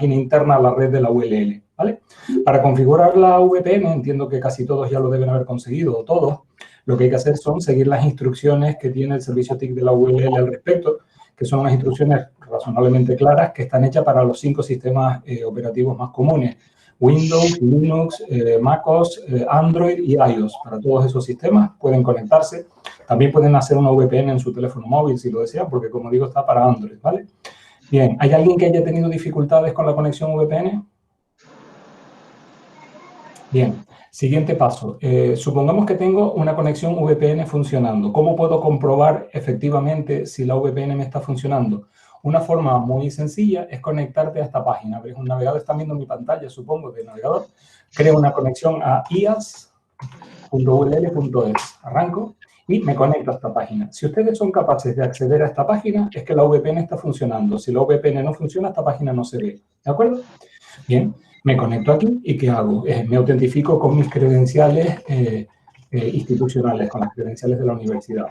interna a la red de la ULL, ¿vale? Para configurar la VPN, entiendo que casi todos ya lo deben haber conseguido, o todos, lo que hay que hacer son seguir las instrucciones que tiene el servicio TIC de la ULL al respecto, que son unas instrucciones razonablemente claras que están hechas para los 5 sistemas operativos más comunes: Windows, Linux, MacOS, Android y iOS. Para todos esos sistemas pueden conectarse. También pueden hacer una VPN en su teléfono móvil si lo desean, porque, como digo, está para Android, ¿vale? Bien, ¿hay alguien que haya tenido dificultades con la conexión VPN? Bien, siguiente paso. Supongamos que tengo una conexión VPN funcionando. ¿Cómo puedo comprobar efectivamente si la VPN me está funcionando? Una forma muy sencilla es conectarte a esta página. ¿Ves un navegador? Están viendo mi pantalla, supongo, del navegador. Creo una conexión a ias.ull.es. Arranco y me conecto a esta página. Si ustedes son capaces de acceder a esta página, es que la VPN está funcionando. Si la VPN no funciona, esta página no se ve. ¿De acuerdo? Bien, me conecto aquí y ¿qué hago? Me autentifico con mis credenciales institucionales, con las credenciales de la universidad.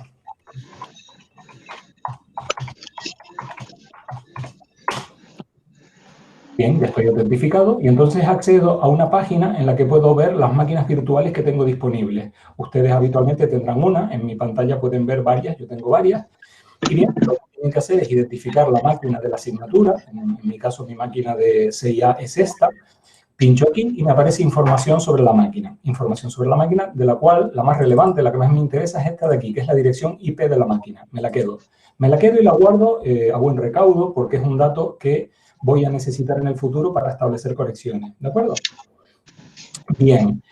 Bien, ya estoy autentificado y entonces accedo a una página en la que puedo ver las máquinas virtuales que tengo disponibles. Ustedes habitualmente tendrán una, en mi pantalla pueden ver varias, yo tengo varias. Y bien, lo que tienen que hacer es identificar la máquina de la asignatura. En mi caso, mi máquina de CIA es esta. Pincho aquí y me aparece información sobre la máquina. Información sobre la máquina, de la cual la más relevante, la que más me interesa, es esta de aquí, que es la dirección IP de la máquina. Me la quedo. Me la quedo y la guardo a buen recaudo, porque es un dato que voy a necesitar en el futuro para establecer conexiones. ¿De acuerdo? Bien.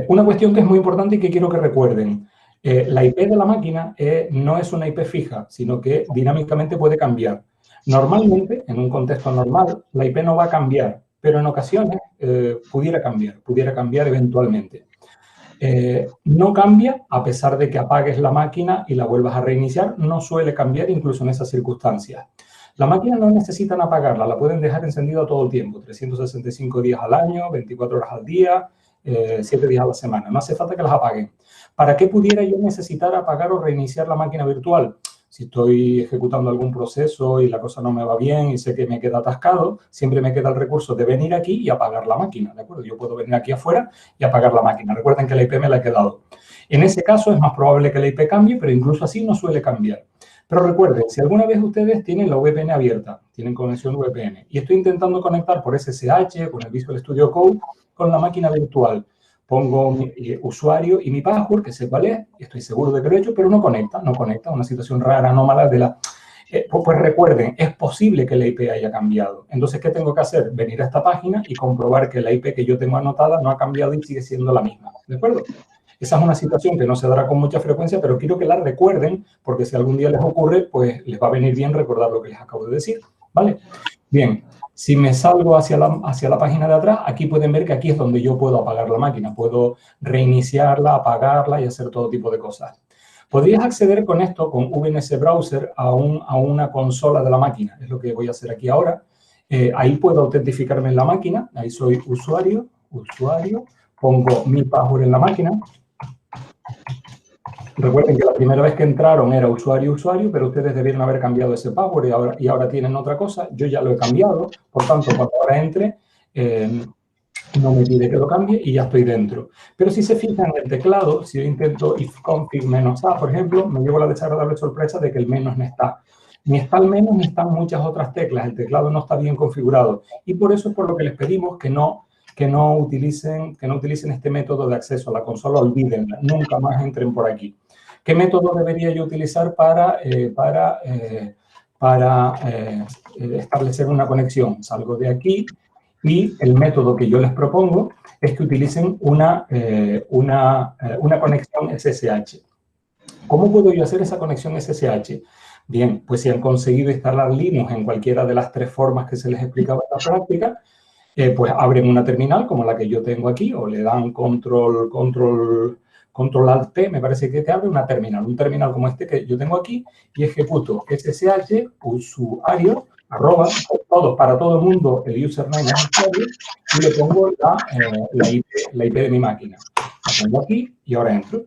Una cuestión que es muy importante y que quiero que recuerden. La IP de la máquina no es una IP fija, sino que dinámicamente puede cambiar. Normalmente, en un contexto normal, la IP no va a cambiar, pero en ocasiones pudiera cambiar eventualmente. No cambia a pesar de que apagues la máquina y la vuelvas a reiniciar, no suele cambiar incluso en esas circunstancias. La máquina no necesitan apagarla, la pueden dejar encendida todo el tiempo, 365 días al año, 24 horas al día, 7 días a la semana. No hace falta que las apaguen. ¿Para qué pudiera yo necesitar apagar o reiniciar la máquina virtual? Si estoy ejecutando algún proceso y la cosa no me va bien y sé que me queda atascado, siempre me queda el recurso de venir aquí y apagar la máquina, ¿de acuerdo? Yo puedo venir aquí afuera y apagar la máquina. Recuerden que la IP me la he quedado. En ese caso es más probable que la IP cambie, pero incluso así no suele cambiar. Pero recuerden, si alguna vez ustedes tienen la VPN abierta, tienen conexión VPN, y estoy intentando conectar por SSH, con el Visual Studio Code, con la máquina virtual, pongo mi usuario y mi password, que sé cuál es, y estoy seguro de que lo he hecho, pero no conecta, una situación rara, anómala de la... pues recuerden, es posible que la IP haya cambiado. Entonces, ¿qué tengo que hacer? Venir a esta página y comprobar que la IP que yo tengo anotada no ha cambiado y sigue siendo la misma, ¿de acuerdo? Esa es una situación que no se dará con mucha frecuencia, pero quiero que la recuerden, porque si algún día les ocurre, pues les va a venir bien recordar lo que les acabo de decir, ¿vale? Bien. Si me salgo hacia la página de atrás, aquí pueden ver que aquí es donde yo puedo apagar la máquina. Puedo reiniciarla, apagarla y hacer todo tipo de cosas. Podrías acceder con esto, con VNC Browser, a una consola de la máquina. Es lo que voy a hacer aquí ahora. Ahí puedo autentificarme en la máquina. Ahí soy usuario. Pongo mi password en la máquina. Recuerden que la primera vez que entraron era usuario, pero ustedes debieron haber cambiado ese password y ahora tienen otra cosa. Yo ya lo he cambiado, por tanto, cuando ahora entre, no me pide que lo cambie y ya estoy dentro. Pero si se fijan en el teclado, si yo intento ifconfig -a, por ejemplo, me llevo la desagradable sorpresa de que el menos no está. Ni está el menos, ni están muchas otras teclas. El teclado no está bien configurado. Y por eso es por lo que les pedimos que no utilicen este método de acceso a la consola, olvídenla, nunca más entren por aquí. ¿Qué método debería yo utilizar para establecer una conexión? Salgo de aquí y el método que yo les propongo es que utilicen una conexión SSH. ¿Cómo puedo yo hacer esa conexión SSH? Bien, pues si han conseguido instalar Linux en cualquiera de las 3 formas que se les explicaba en la práctica, pues abren una terminal como la que yo tengo aquí, o le dan control alt P, me parece que te abre una terminal, un terminal como este que yo tengo aquí, y ejecuto SSH, usuario, @ para todo el mundo, el username es usuario, y le pongo la IP de mi máquina. La pongo aquí y ahora entro.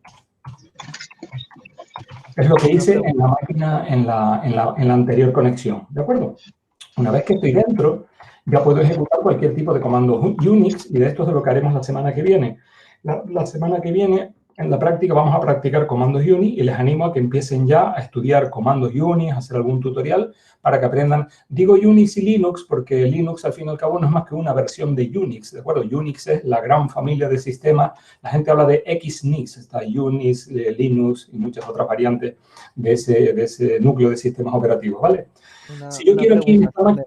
Es lo que hice en la máquina, en la anterior conexión, ¿de acuerdo? Una vez que estoy dentro, ya puedo ejecutar cualquier tipo de comando Unix, y de esto es de lo que haremos la semana que viene. La semana que viene, en la práctica, vamos a practicar comandos Unix y les animo a que empiecen ya a estudiar comandos Unix, a hacer algún tutorial para que aprendan. Digo Unix y Linux porque Linux, al fin y al cabo, no es más que una versión de Unix, ¿de acuerdo? Unix es la gran familia de sistemas. La gente habla de XNIX, está Unix, Linux y muchas otras variantes de ese núcleo de sistemas operativos, ¿vale? Si yo Una quiero aquí en pregunta. esta máquina...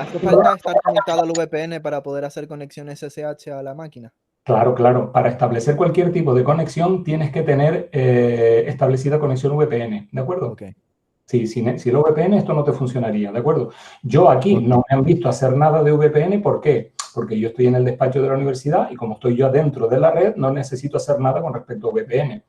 ¿Hace falta estar conectado al VPN para poder hacer conexión SSH a la máquina? Claro, claro. Para establecer cualquier tipo de conexión tienes que tener establecida conexión VPN, ¿de acuerdo? Ok. Sí, sin el VPN esto no te funcionaría, ¿de acuerdo? Yo aquí no me han visto hacer nada de VPN, ¿por qué? Porque yo estoy en el despacho de la universidad y como estoy yo adentro de la red, no necesito hacer nada con respecto a VPN.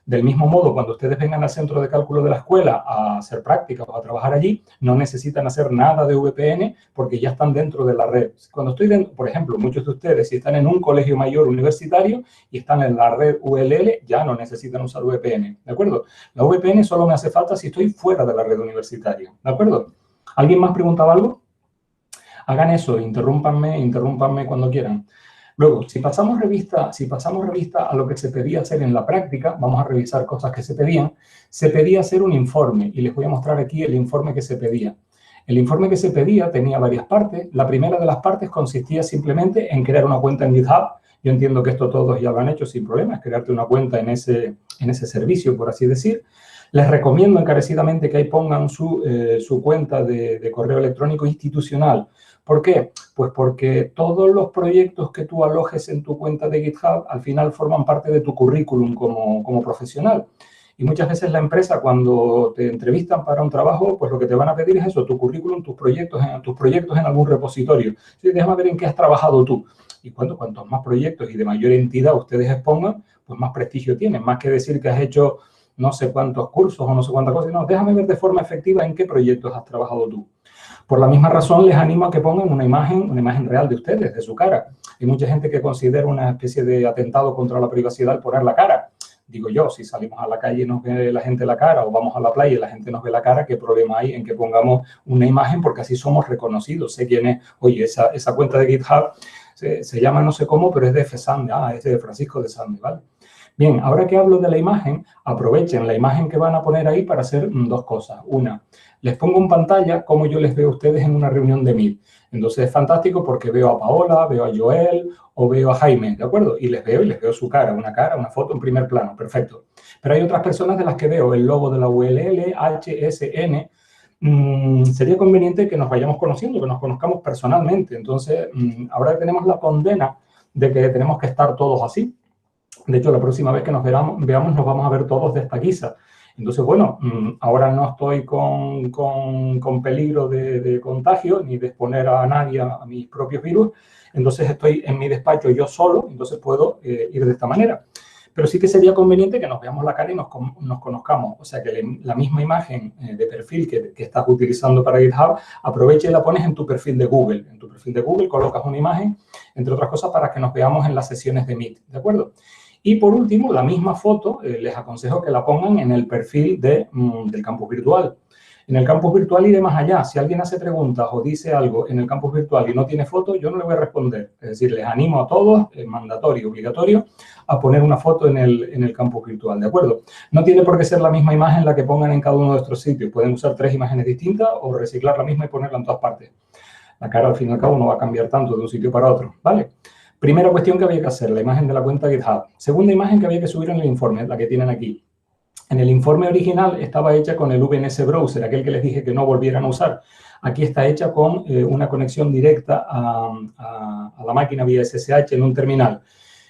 Del mismo modo, cuando ustedes vengan al centro de cálculo de la escuela a hacer prácticas o a trabajar allí, no necesitan hacer nada de VPN porque ya están dentro de la red. Cuando estoy dentro, por ejemplo, muchos de ustedes, si están en un colegio mayor universitario y están en la red ULL, ya no necesitan usar VPN, ¿de acuerdo? La VPN solo me hace falta si estoy fuera de la red universitaria, ¿de acuerdo? ¿Alguien más preguntaba algo? Hagan eso, interrúmpanme cuando quieran. Luego, si pasamos revista a lo que se pedía hacer en la práctica, vamos a revisar cosas que se pedían. Se pedía hacer un informe y les voy a mostrar aquí el informe que se pedía. El informe que se pedía tenía varias partes. La primera de las partes consistía simplemente en crear una cuenta en GitHub. Yo entiendo que esto todos ya lo han hecho sin problemas, crearte una cuenta en ese servicio, por así decir. Les recomiendo encarecidamente que ahí pongan su cuenta de correo electrónico institucional. ¿Por qué? Pues porque todos los proyectos que tú alojes en tu cuenta de GitHub al final forman parte de tu currículum como profesional. Y muchas veces la empresa, cuando te entrevistan para un trabajo, pues lo que te van a pedir es eso, tu currículum, tus proyectos en algún repositorio. Sí, déjame ver en qué has trabajado tú. Y cuantos más proyectos y de mayor entidad ustedes expongan, pues más prestigio tienen. Más que decir que has hecho no sé cuántos cursos o no sé cuántas cosas. No, déjame ver de forma efectiva en qué proyectos has trabajado tú. Por la misma razón, les animo a que pongan una imagen real de ustedes, de su cara. Hay mucha gente que considera una especie de atentado contra la privacidad el poner la cara. Digo yo, si salimos a la calle y nos ve la gente la cara, o vamos a la playa y la gente nos ve la cara, ¿qué problema hay en que pongamos una imagen? Porque así somos reconocidos. Sé quién es. Oye, esa cuenta de GitHub se llama no sé cómo, pero es de Fesande. Es de Francisco de Sande, ¿vale? Bien, ahora que hablo de la imagen, aprovechen la imagen que van a poner ahí para hacer dos cosas. Una, les pongo en pantalla cómo yo les veo a ustedes en una reunión de Meet. Entonces es fantástico porque veo a Paola, veo a Joel o veo a Jaime, ¿de acuerdo? Y les veo su cara, una foto en primer plano, perfecto. Pero hay otras personas de las que veo el logo de la ULL, HSN. Sería conveniente que nos vayamos conociendo, que nos conozcamos personalmente. Entonces, ahora tenemos la condena de que tenemos que estar todos así. De hecho, la próxima vez que nos veamos, nos vamos a ver todos de esta guisa. Entonces, bueno, ahora no estoy con peligro de contagio ni de exponer a nadie a mis propios virus. Entonces, estoy en mi despacho yo solo, entonces puedo ir de esta manera. Pero sí que sería conveniente que nos veamos la cara y nos conozcamos. O sea, que la misma imagen de perfil que estás utilizando para GitHub, aprovecha y la pones en tu perfil de Google. En tu perfil de Google colocas una imagen, entre otras cosas, para que nos veamos en las sesiones de Meet, ¿de acuerdo? Y por último, la misma foto, les aconsejo que la pongan en el perfil del campus virtual. En el campus virtual iré más allá. Si alguien hace preguntas o dice algo en el campus virtual y no tiene foto, yo no le voy a responder. Es decir, les animo a todos, mandatorio, obligatorio, a poner una foto en el campus virtual, ¿de acuerdo? No tiene por qué ser la misma imagen la que pongan en cada uno de nuestros sitios. Pueden usar 3 imágenes distintas o reciclar la misma y ponerla en todas partes. La cara, al fin y al cabo, no va a cambiar tanto de un sitio para otro, ¿vale? Primera cuestión que había que hacer, la imagen de la cuenta GitHub. Segunda imagen que había que subir en el informe, la que tienen aquí. En el informe original estaba hecha con el VNS Browser, aquel que les dije que no volvieran a usar. Aquí está hecha con una conexión directa a la máquina vía SSH en un terminal.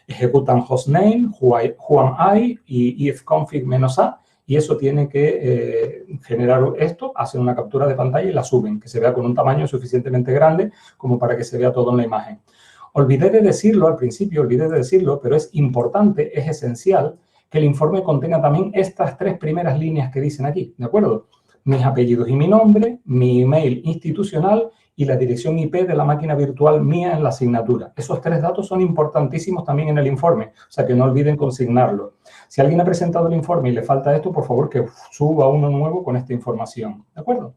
Ejecutan hostname, whoami y ifconfig-a, y eso tiene que generar esto, hacen una captura de pantalla y la suben, que se vea con un tamaño suficientemente grande como para que se vea todo en la imagen. Olvidé de decirlo al principio, pero es importante, es esencial que el informe contenga también estas 3 primeras líneas que dicen aquí, ¿de acuerdo? Mis apellidos y mi nombre, mi email institucional y la dirección IP de la máquina virtual mía en la asignatura. Esos 3 datos son importantísimos también en el informe, o sea que no olviden consignarlo. Si alguien ha presentado el informe y le falta esto, por favor que suba uno nuevo con esta información, ¿de acuerdo?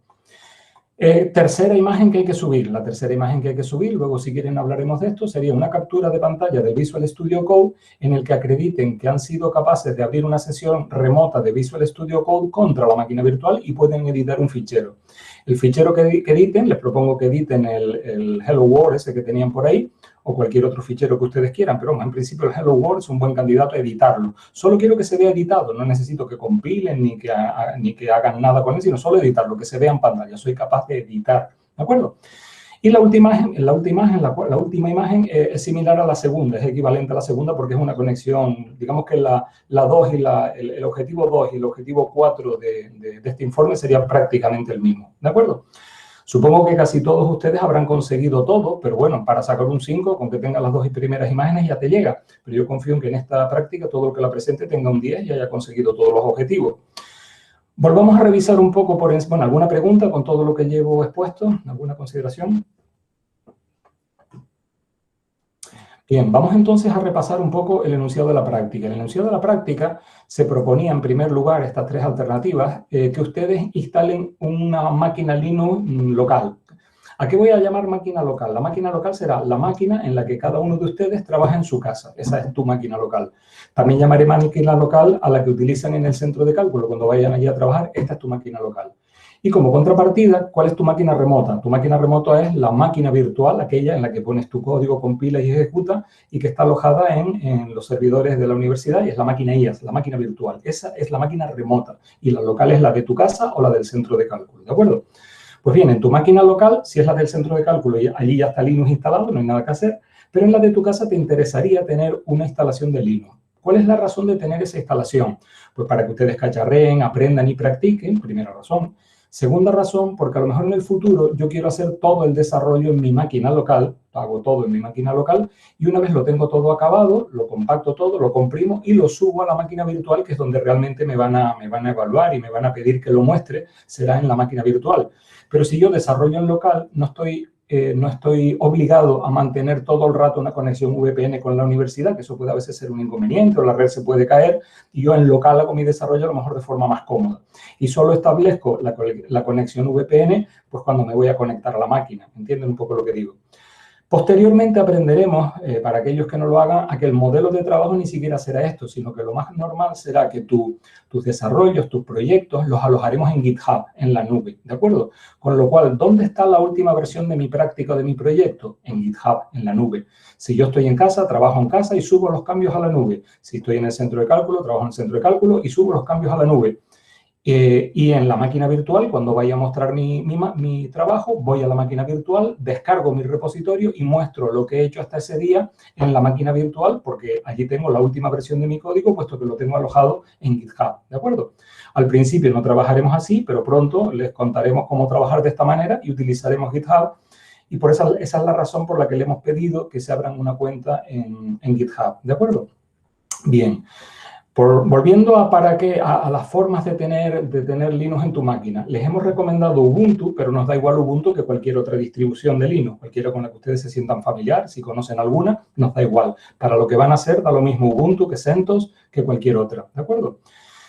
Tercera imagen que hay que subir. La tercera imagen que hay que subir, luego si quieren hablaremos de esto, sería una captura de pantalla del Visual Studio Code en el que acrediten que han sido capaces de abrir una sesión remota de Visual Studio Code contra la máquina virtual y pueden editar un fichero. El fichero que editen, les propongo que editen el Hello World, ese que tenían por ahí, o cualquier otro fichero que ustedes quieran, pero en principio el Hello World es un buen candidato a editarlo. Solo quiero que se vea editado, no necesito que compilen ni que hagan nada con él, sino solo editarlo, que se vea en pantalla. Soy capaz de editar, ¿de acuerdo? Y la última imagen es similar a la segunda, es equivalente a la segunda porque es una conexión, digamos que la 2 y el objetivo 2 y el objetivo 4 de este informe serían prácticamente el mismo, ¿de acuerdo? Supongo que casi todos ustedes habrán conseguido todo, pero bueno, para sacar un 5, con que tenga las 2 primeras imágenes ya te llega. Pero yo confío en que en esta práctica todo el que la presente tenga un 10 y haya conseguido todos los objetivos. Volvamos a revisar un poco por encima. Bueno, ¿alguna pregunta con todo lo que llevo expuesto? ¿Alguna consideración? Bien, vamos entonces a repasar un poco el enunciado de la práctica. En el enunciado de la práctica se proponía en primer lugar estas 3 alternativas, que ustedes instalen una máquina Linux local. ¿A qué voy a llamar máquina local? La máquina local será la máquina en la que cada uno de ustedes trabaja en su casa. Esa es tu máquina local. También llamaré máquina local a la que utilizan en el centro de cálculo. Cuando vayan allí a trabajar, esta es tu máquina local. Y como contrapartida, ¿cuál es tu máquina remota? Tu máquina remota es la máquina virtual, aquella en la que pones tu código, compilas y ejecuta y que está alojada en los servidores de la universidad y es la máquina IaaS, la máquina virtual. Esa es la máquina remota y la local es la de tu casa o la del centro de cálculo, ¿de acuerdo? Pues bien, en tu máquina local, si es la del centro de cálculo, y allí ya está Linux instalado, no hay nada que hacer, pero en la de tu casa te interesaría tener una instalación de Linux. ¿Cuál es la razón de tener esa instalación? Pues para que ustedes cacharreen, aprendan y practiquen, primera razón. Segunda razón, porque a lo mejor en el futuro yo quiero hacer todo el desarrollo en mi máquina local, hago todo en mi máquina local y una vez lo tengo todo acabado, lo compacto todo, lo comprimo y lo subo a la máquina virtual, que es donde realmente me van a evaluar y me van a pedir que lo muestre, será en la máquina virtual. Pero si yo desarrollo en local, no estoy obligado a mantener todo el rato una conexión VPN con la universidad, que eso puede a veces ser un inconveniente o la red se puede caer, y yo en local hago mi desarrollo a lo mejor de forma más cómoda. Y solo establezco la conexión VPN pues cuando me voy a conectar a la máquina. ¿Entienden un poco lo que digo? Posteriormente aprenderemos, para aquellos que no lo hagan, a que el modelo de trabajo ni siquiera será esto, sino que lo más normal será que tus desarrollos, tus proyectos, los alojaremos en GitHub, en la nube, ¿de acuerdo? Con lo cual, ¿dónde está la última versión de mi práctica o de mi proyecto? En GitHub, en la nube. Si yo estoy en casa, trabajo en casa y subo los cambios a la nube. Si estoy en el centro de cálculo, trabajo en el centro de cálculo y subo los cambios a la nube. Y en la máquina virtual, cuando vaya a mostrar mi trabajo, voy a la máquina virtual, descargo mi repositorio y muestro lo que he hecho hasta ese día en la máquina virtual, porque allí tengo la última versión de mi código, puesto que lo tengo alojado en GitHub, ¿de acuerdo? Al principio no trabajaremos así, pero pronto les contaremos cómo trabajar de esta manera y utilizaremos GitHub. Y por esa es la razón por la que le hemos pedido que se abran una cuenta en GitHub, ¿de acuerdo? Bien. Volviendo a las formas de tener Linux en tu máquina, les hemos recomendado Ubuntu, pero nos da igual Ubuntu que cualquier otra distribución de Linux, cualquiera con la que ustedes se sientan familiar, si conocen alguna, nos da igual. Para lo que van a hacer, da lo mismo Ubuntu que CentOS, que cualquier otra, ¿de acuerdo?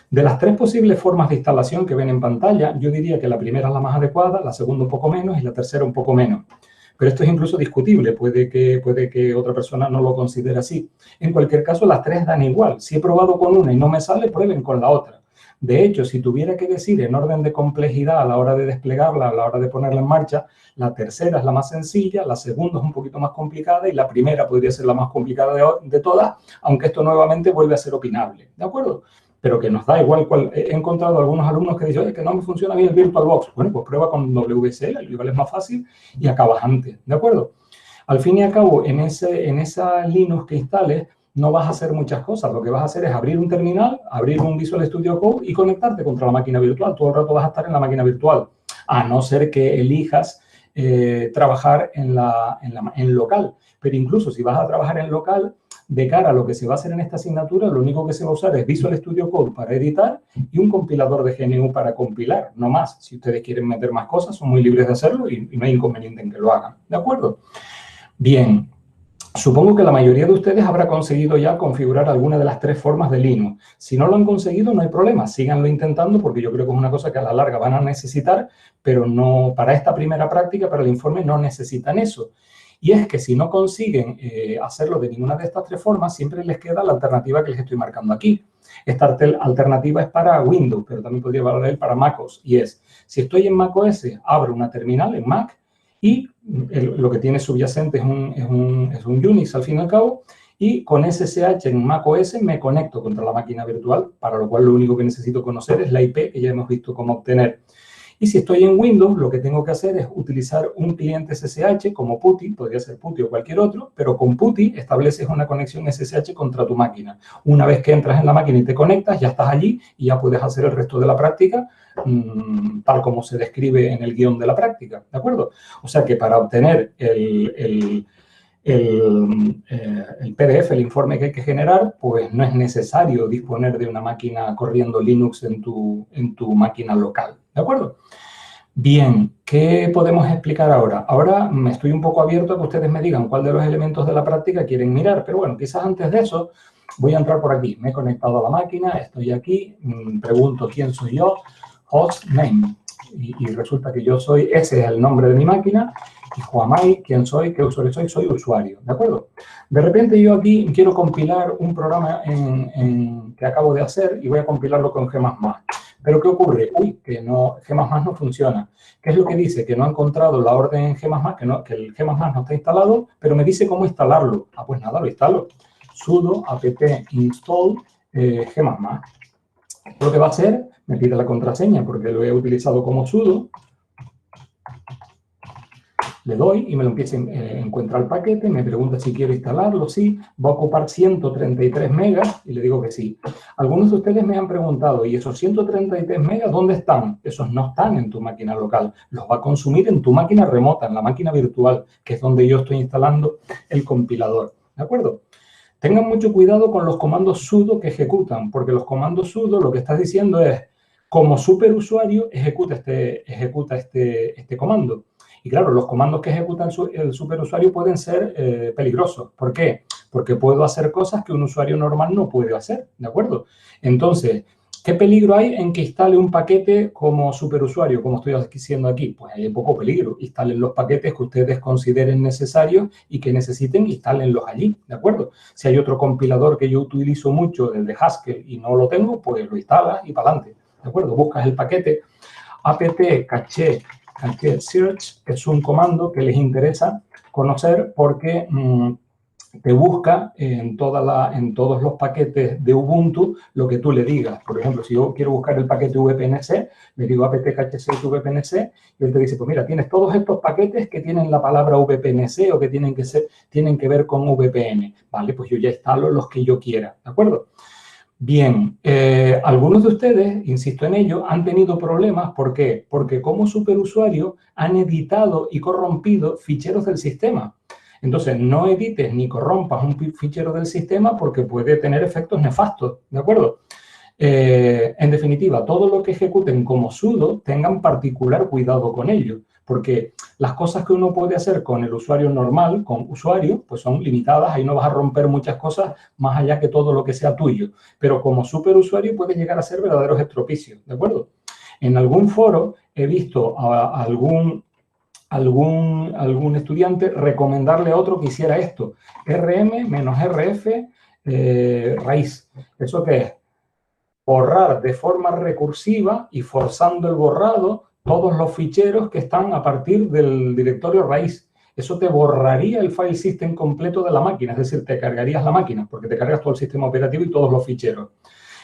De las 3 posibles formas de instalación que ven en pantalla, yo diría que la primera es la más adecuada, la segunda un poco menos y la tercera un poco menos. Pero esto es incluso discutible, puede que otra persona no lo considere así. En cualquier caso, las 3 dan igual. Si he probado con una y no me sale, prueben con la otra. De hecho, si tuviera que decir en orden de complejidad a la hora de desplegarla, a la hora de ponerla en marcha, la tercera es la más sencilla, la segunda es un poquito más complicada y la primera podría ser la más complicada de todas, aunque esto nuevamente vuelve a ser opinable. ¿De acuerdo? Pero que nos da igual cuál. He encontrado algunos alumnos que dicen, oye, que no me funciona bien el VirtualBox. Bueno, pues prueba con WSL, igual es más fácil y acabas antes, ¿de acuerdo? Al fin y al cabo, en esa Linux que instales, no vas a hacer muchas cosas. Lo que vas a hacer es abrir un terminal, abrir un Visual Studio Code y conectarte contra la máquina virtual. Todo el rato vas a estar en la máquina virtual, a no ser que elijas trabajar en local. Pero incluso si vas a trabajar en local, de cara a lo que se va a hacer en esta asignatura, lo único que se va a usar es Visual Studio Code para editar y un compilador de GNU para compilar, no más. Si ustedes quieren meter más cosas, son muy libres de hacerlo y no hay inconveniente en que lo hagan, ¿de acuerdo? Bien, Supongo que la mayoría de ustedes habrá conseguido ya configurar alguna de las 3 formas de Linux. Si no lo han conseguido, no hay problema, síganlo intentando porque yo creo que es una cosa que a la larga van a necesitar, pero no para esta primera práctica, para el informe, no necesitan eso. Y es que si no consiguen hacerlo de ninguna de estas 3 formas, siempre les queda la alternativa que les estoy marcando aquí. Esta alternativa es para Windows, pero también podría valer para MacOS. Y es, si estoy en macOS, abro una terminal en Mac y lo que tiene subyacente es un Unix al fin y al cabo, y con SSH en macOS me conecto contra la máquina virtual, para lo cual lo único que necesito conocer es la IP, que ya hemos visto cómo obtener. Y si estoy en Windows, lo que tengo que hacer es utilizar un cliente SSH como PuTTY, podría ser PuTTY o cualquier otro, pero con PuTTY estableces una conexión SSH contra tu máquina. Una vez que entras en la máquina y te conectas, ya estás allí y ya puedes hacer el resto de la práctica tal como se describe en el guión de la práctica, ¿de acuerdo? O sea que para obtener el PDF, el informe que hay que generar, pues no es necesario disponer de una máquina corriendo Linux en tu máquina local, ¿de acuerdo? Bien, ¿qué podemos explicar ahora? Ahora me estoy un poco abierto a que ustedes me digan cuál de los elementos de la práctica quieren mirar, pero bueno, quizás antes de eso voy a entrar por aquí. Me he conectado a la máquina, estoy aquí, pregunto quién soy yo, hostname, y resulta que yo soy, ese es el nombre de mi máquina, y Juamay, quién soy, qué usuario soy usuario, ¿de acuerdo? De repente yo aquí quiero compilar un programa que acabo de hacer y voy a compilarlo con G++. ¿Pero qué ocurre? Uy, que no, G++ no funciona. ¿Qué es lo que dice? Que no ha encontrado la orden en G++, que el G++ no está instalado, pero me dice cómo instalarlo. Ah, pues nada, lo instalo. Sudo apt install G++. Lo que va a hacer, me pide la contraseña porque lo he utilizado como sudo. Le doy y me lo empieza a encontrar el paquete, me pregunta si quiero instalarlo, sí, va a ocupar 133 megas y le digo que sí. Algunos de ustedes me han preguntado, ¿y esos 133 megas dónde están? Esos no están en tu máquina local, los va a consumir en tu máquina remota, en la máquina virtual, que es donde yo estoy instalando el compilador, ¿de acuerdo? Tengan mucho cuidado con los comandos sudo que ejecutan, porque los comandos sudo lo que estás diciendo es, como superusuario, ejecuta este comando. Y claro, los comandos que ejecuta el superusuario pueden ser peligrosos. ¿Por qué? Porque puedo hacer cosas que un usuario normal no puede hacer, ¿de acuerdo? Entonces, ¿qué peligro hay en que instale un paquete como superusuario, como estoy haciendo aquí? Pues hay poco peligro. Instalen los paquetes que ustedes consideren necesarios y que necesiten, instálenlos allí, ¿de acuerdo? Si hay otro compilador que yo utilizo mucho, el de Haskell, y no lo tengo, pues lo instalas y para adelante, ¿de acuerdo? Buscas el paquete apt caché search, que es un comando que les interesa conocer porque te busca en todos los paquetes de Ubuntu lo que tú le digas. Por ejemplo, si yo quiero buscar el paquete VPNC, le digo apt caché search VPNC y él te dice, pues mira, tienes todos estos paquetes que tienen la palabra VPNC o que tienen que ver con VPN. Vale, pues yo ya instalo los que yo quiera, ¿de acuerdo? Bien, algunos de ustedes, insisto en ello, han tenido problemas. ¿Por qué? Porque como superusuario han editado y corrompido ficheros del sistema. Entonces, no edites ni corrompas un fichero del sistema porque puede tener efectos nefastos, ¿de acuerdo? En definitiva, todo lo que ejecuten como sudo, tengan particular cuidado con ello, porque las cosas que uno puede hacer con el usuario normal, con usuario, pues son limitadas, ahí no vas a romper muchas cosas más allá que todo lo que sea tuyo, pero como superusuario puede llegar a ser verdaderos estropicios, ¿de acuerdo? En algún foro he visto a algún estudiante recomendarle a otro que hiciera esto, rm-rf raíz. ¿Eso qué es? Borrar de forma recursiva y forzando el borrado todos los ficheros que están a partir del directorio raíz. Eso te borraría el file system completo de la máquina, es decir, te cargarías la máquina porque te cargas todo el sistema operativo y todos los ficheros.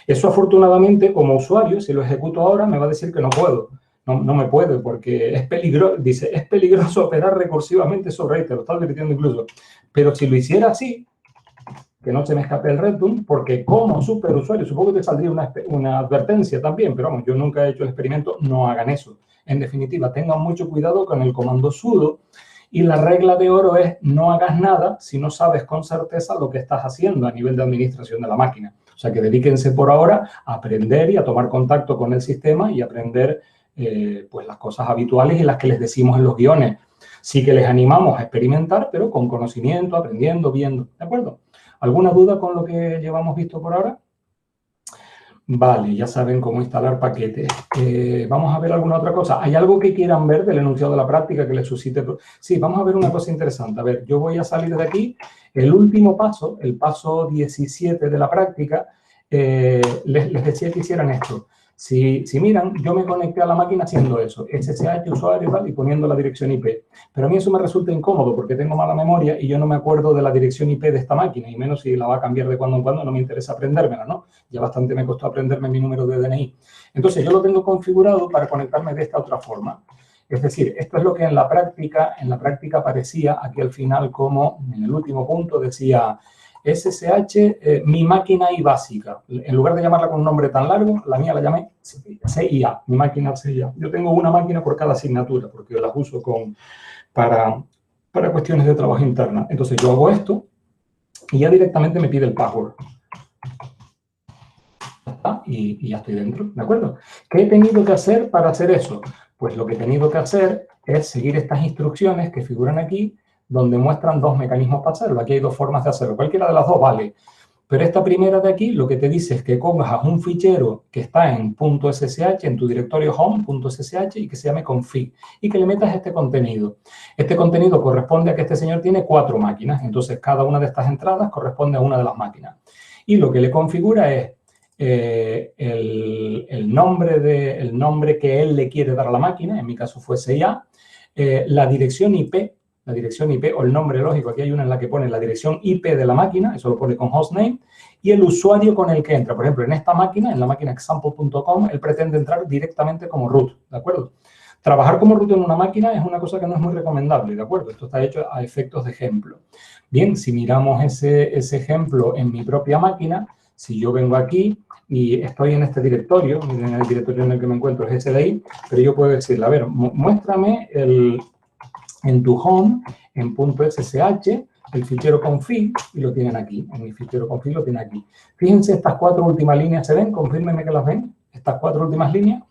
Eso afortunadamente como usuario, si lo ejecuto ahora, me va a decir que no puedo. No me puede porque es peligroso, dice, es peligroso operar recursivamente sobre ahí, te lo está advirtiendo incluso. Pero si lo hiciera así, que no se me escape el Redboom, porque como superusuario, supongo que te saldría una advertencia también, pero vamos, yo nunca he hecho el experimento, no hagan eso. En definitiva, tengan mucho cuidado con el comando sudo y la regla de oro es no hagas nada si no sabes con certeza lo que estás haciendo a nivel de administración de la máquina. O sea, que dedíquense por ahora a aprender y a tomar contacto con el sistema y aprender pues las cosas habituales y las que les decimos en los guiones. Sí que les animamos a experimentar, pero con conocimiento, aprendiendo, viendo, ¿de acuerdo? ¿Alguna duda con lo que llevamos visto por ahora? Vale, ya saben cómo instalar paquetes. Vamos a ver alguna otra cosa. ¿Hay algo que quieran ver del enunciado de la práctica que les suscite? Sí, vamos a ver una cosa interesante. A ver, yo voy a salir de aquí. El último paso, el paso 17 de la práctica, les decía que hicieran esto. Si miran, yo me conecté a la máquina haciendo eso, SSH, usuario y tal, y poniendo la dirección IP. Pero a mí eso me resulta incómodo porque tengo mala memoria y yo no me acuerdo de la dirección IP de esta máquina, y menos si la va a cambiar de cuando en cuando, no me interesa aprendérmela, ¿no? Ya bastante me costó aprenderme mi número de DNI. Entonces, yo lo tengo configurado para conectarme de esta otra forma. Es decir, esto es lo que en la práctica aparecía aquí al final como, en el último punto, decía SSH, mi máquina y básica. En lugar de llamarla con un nombre tan largo, la mía la llamé CIA, mi máquina CIA. Yo tengo una máquina por cada asignatura, porque las uso para cuestiones de trabajo interna. Entonces, yo hago esto y ya directamente me pide el password. Y ya estoy dentro, ¿de acuerdo? ¿Qué he tenido que hacer para hacer eso? Pues lo que he tenido que hacer es seguir estas instrucciones que figuran aquí, donde muestran dos mecanismos para hacerlo. Aquí hay dos formas de hacerlo. Cualquiera de las dos vale. Pero esta primera de aquí lo que te dice es que cojas un fichero que está en .ssh, en tu directorio home.ssh, y que se llame config, y que le metas este contenido. Este contenido corresponde a que este señor tiene 4 máquinas. Entonces, cada una de estas entradas corresponde a una de las máquinas. Y lo que le configura es el nombre que él le quiere dar a la máquina, en mi caso fue CIA, la dirección IP o el nombre lógico, aquí hay una en la que pone la dirección IP de la máquina, eso lo pone con hostname, y el usuario con el que entra. Por ejemplo, en esta máquina, en la máquina example.com, él pretende entrar directamente como root, ¿de acuerdo? Trabajar como root en una máquina es una cosa que no es muy recomendable, ¿de acuerdo? Esto está hecho a efectos de ejemplo. Bien, si miramos ese ejemplo en mi propia máquina, si yo vengo aquí y estoy en este directorio, miren, el directorio en el que me encuentro es ese de ahí, pero yo puedo decirle, a ver, muéstrame en tu home, en .ssh, el fichero config, y lo tienen aquí, en mi fichero config lo tienen aquí. Fíjense, estas 4 últimas líneas, ¿se ven? Confírmenme que las ven, estas 4 últimas líneas.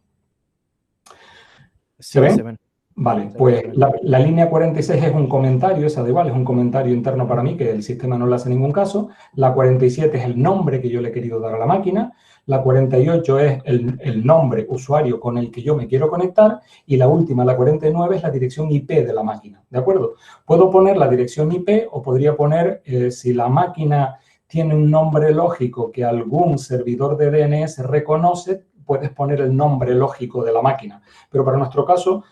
Sí, ¿Se ven? se ven. Vale, pues la línea 46 es un comentario, esa da igual, es un comentario interno para mí, que el sistema no le hace ningún caso. La 47 es el nombre que yo le he querido dar a la máquina. La 48 es el nombre usuario con el que yo me quiero conectar. Y la última, la 49, es la dirección IP de la máquina, ¿de acuerdo? Puedo poner la dirección IP o podría poner, si la máquina tiene un nombre lógico que algún servidor de DNS reconoce, puedes poner el nombre lógico de la máquina. Pero para nuestro caso,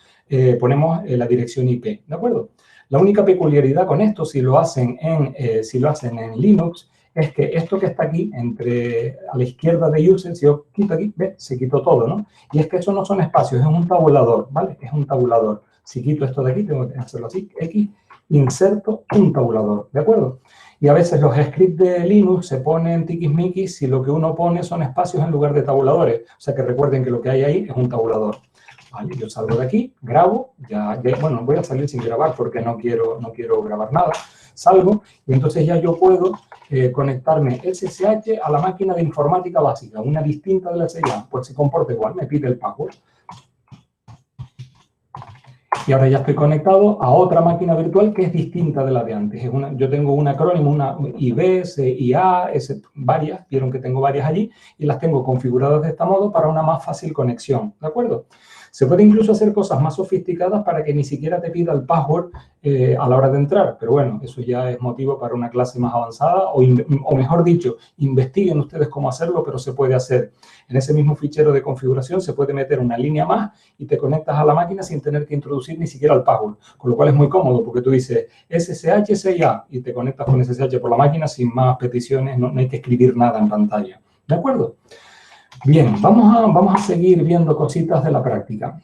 ponemos la dirección IP, ¿de acuerdo? La única peculiaridad con esto, si lo hacen en Linux, es que esto que está aquí, a la izquierda de user, si yo quito aquí, ¿ves? Se quitó todo, ¿no? Y es que eso no son espacios, es un tabulador, ¿vale? Es un tabulador. Si quito esto de aquí, tengo que hacerlo así, X, inserto un tabulador, ¿de acuerdo? Y a veces los scripts de Linux se ponen tiquismiquis si lo que uno pone son espacios en lugar de tabuladores. O sea que recuerden que lo que hay ahí es un tabulador. Vale, yo salgo de aquí, grabo, bueno, voy a salir sin grabar porque no quiero grabar nada. Salgo y entonces ya yo puedo conectarme SSH a la máquina de informática básica, una distinta de la CIA, pues se comporta igual, me pide el password. Y ahora ya estoy conectado a otra máquina virtual que es distinta de la de antes. Yo tengo un acrónimo, una IB, CIA, varias, vieron que tengo varias allí, y las tengo configuradas de este modo para una más fácil conexión, ¿de acuerdo? Se puede incluso hacer cosas más sofisticadas para que ni siquiera te pida el password a la hora de entrar, pero bueno, eso ya es motivo para una clase más avanzada, o mejor dicho, investiguen ustedes cómo hacerlo, pero se puede hacer. En ese mismo fichero de configuración se puede meter una línea más y te conectas a la máquina sin tener que introducir ni siquiera el password, con lo cual es muy cómodo porque tú dices SSH, CIA y te conectas con SSH por la máquina sin más peticiones, no hay que escribir nada en pantalla, ¿de acuerdo? Bien, vamos a seguir viendo cositas de la práctica.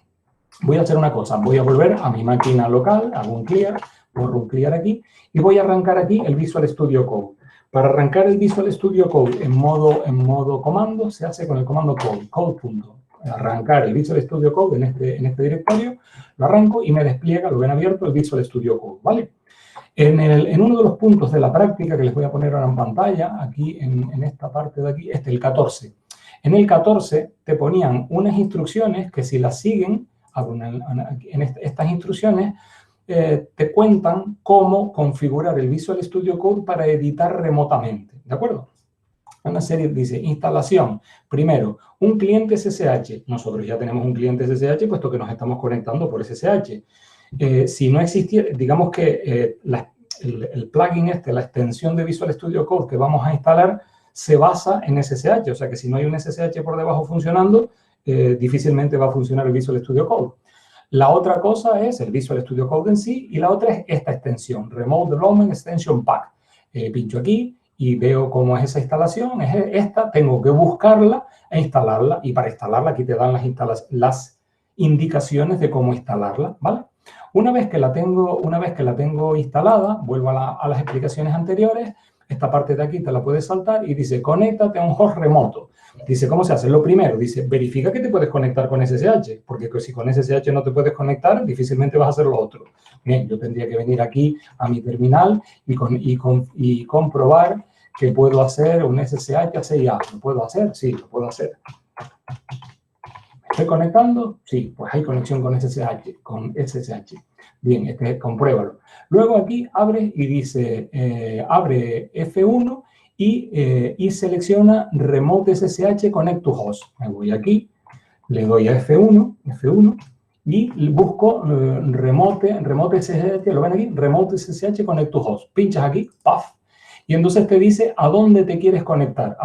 Voy a hacer una cosa, voy a volver a mi máquina local, hago un clear, borro un clear aquí y voy a arrancar aquí el Visual Studio Code. Para arrancar el Visual Studio Code en modo comando se hace con el comando code. Arrancar el Visual Studio Code en este directorio, lo arranco y me despliega, lo ven abierto, el Visual Studio Code, ¿vale? En uno de los puntos de la práctica que les voy a poner ahora en pantalla, aquí en esta parte de aquí, el 14. En el 14 te ponían unas instrucciones que si las siguen, en estas instrucciones, te cuentan cómo configurar el Visual Studio Code para editar remotamente, ¿de acuerdo? Una serie dice, instalación, primero, un cliente SSH. Nosotros ya tenemos un cliente SSH, puesto que nos estamos conectando por SSH. Si no existiera, digamos que el plugin la extensión de Visual Studio Code que vamos a instalar, se basa en SSH. O sea que si no hay un SSH por debajo funcionando, difícilmente va a funcionar el Visual Studio Code. La otra cosa es el Visual Studio Code en sí, y la otra es esta extensión, Remote Development Extension Pack. Pincho aquí y veo cómo es esa instalación, es esta, tengo que buscarla e instalarla, y para instalarla aquí te dan las indicaciones de cómo instalarla, ¿vale? Una vez que la tengo instalada, vuelvo a las explicaciones anteriores. Esta parte de aquí te la puedes saltar y dice, conéctate a un host remoto. Dice, ¿cómo se hace? Lo primero, dice, verifica que te puedes conectar con SSH, porque si con SSH no te puedes conectar, difícilmente vas a hacer lo otro. Bien, yo tendría que venir aquí a mi terminal y comprobar que puedo hacer un SSH a 6A. ¿Lo puedo hacer? Sí, lo puedo hacer. ¿Me estoy conectando? Sí, pues hay conexión con SSH. Bien, compruébalo. Luego aquí abre y dice, abre F1 y selecciona Remote SSH Connect to Host. Me voy aquí, le doy a F1 y busco Remote SSH, lo ven aquí, Remote SSH Connect to Host. Pinchas aquí, ¡paf! Y entonces te dice a dónde te quieres conectar,